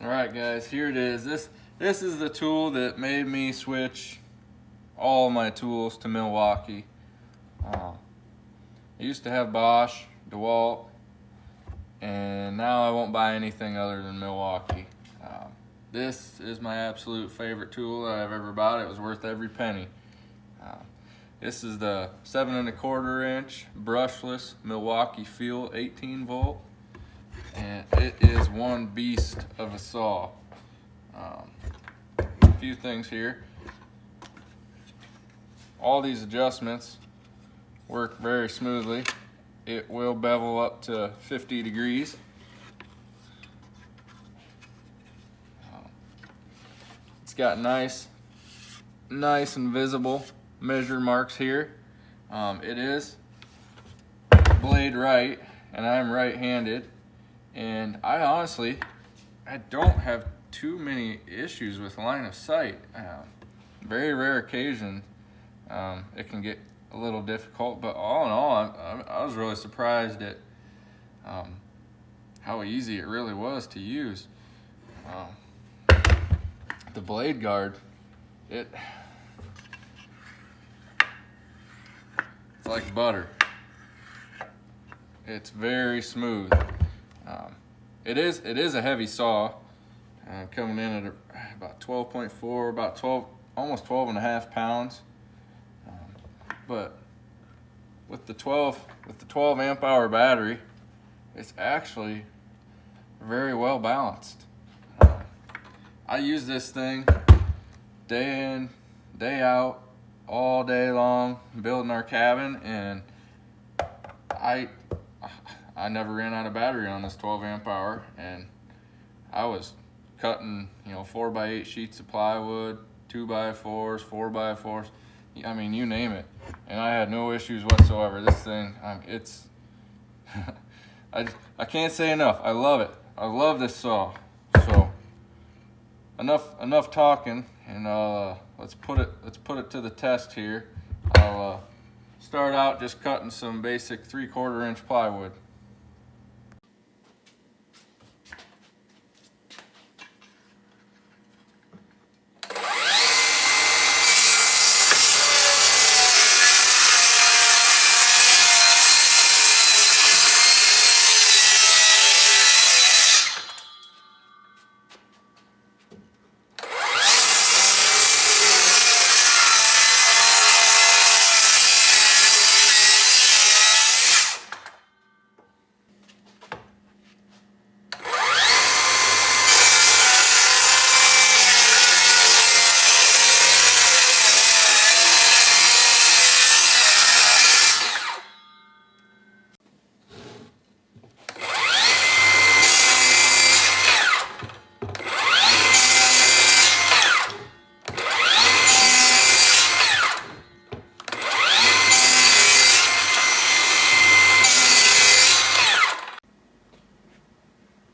Alright guys, here it is. This is the tool that made me switch all my tools to Milwaukee. I used to have Bosch, DeWalt, and now I won't buy anything other than Milwaukee. This is my absolute favorite tool that I've ever bought. It was worth every penny. This is the 7 1/4 inch brushless Milwaukee Feel 18 volt. And it is one beast of a saw. A few things here. All these adjustments work very smoothly. It will bevel up to 50 degrees. It's got nice and visible measure marks here. It is blade right, and I'm right-handed. And I don't have too many issues with line of sight. Very rare occasion it can get a little difficult, but all in all, I was really surprised at how easy it really was to use. The blade guard, it's like butter. It's very smooth. It is a heavy saw, coming in at about 12.4, about 12, almost 12.5 pounds. But with the 12 amp hour battery, it's actually very well balanced. I use this thing day in, day out, all day long, building our cabin, and I never ran out of battery on this 12 amp hour, and I was cutting, 4x8 sheets of plywood, 2x4s, 4x4s, I mean, you name it, and I had no issues whatsoever. This thing, it's, I can't say enough. I love it. I love this saw. So enough talking, and let's put it to the test here. I'll start out just cutting some basic 3/4 inch plywood.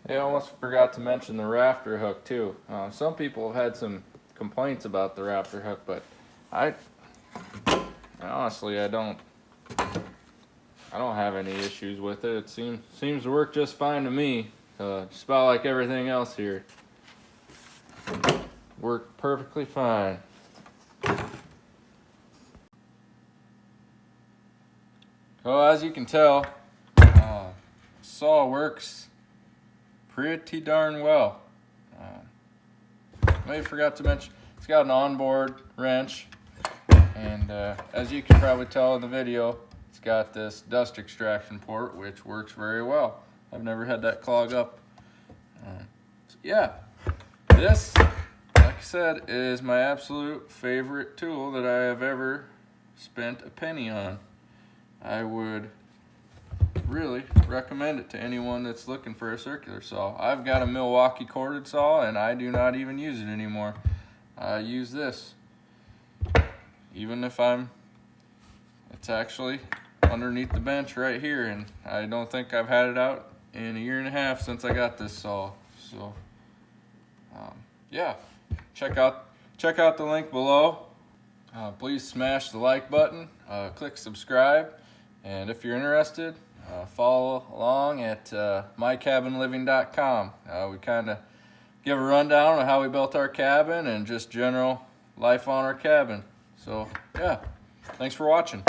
I almost forgot to mention the rafter hook too. Some people have had some complaints about the rafter hook, but honestly I don't have any issues with it. It seems to work just fine to me. Just about like everything else here. Worked perfectly fine. Well, as you can tell, saw works pretty darn well. Maybe forgot to mention, it's got an onboard wrench, and as you can probably tell in the video, it's got this dust extraction port, which works very well. I've never had that clog up. So yeah, this, like I said, is my absolute favorite tool that I have ever spent a penny on. I would really recommend it to anyone that's looking for a circular saw. I've got a Milwaukee corded saw, and I do not even use it anymore. I use this, even if it's actually underneath the bench right here, and I don't think I've had it out in 1.5 years since I got this saw. So yeah, check out the link below. Please smash the like button, click subscribe, and if you're interested, follow along at mycabinliving.com. We kind of give a rundown of how we built our cabin and just general life on our cabin. So yeah, thanks for watching.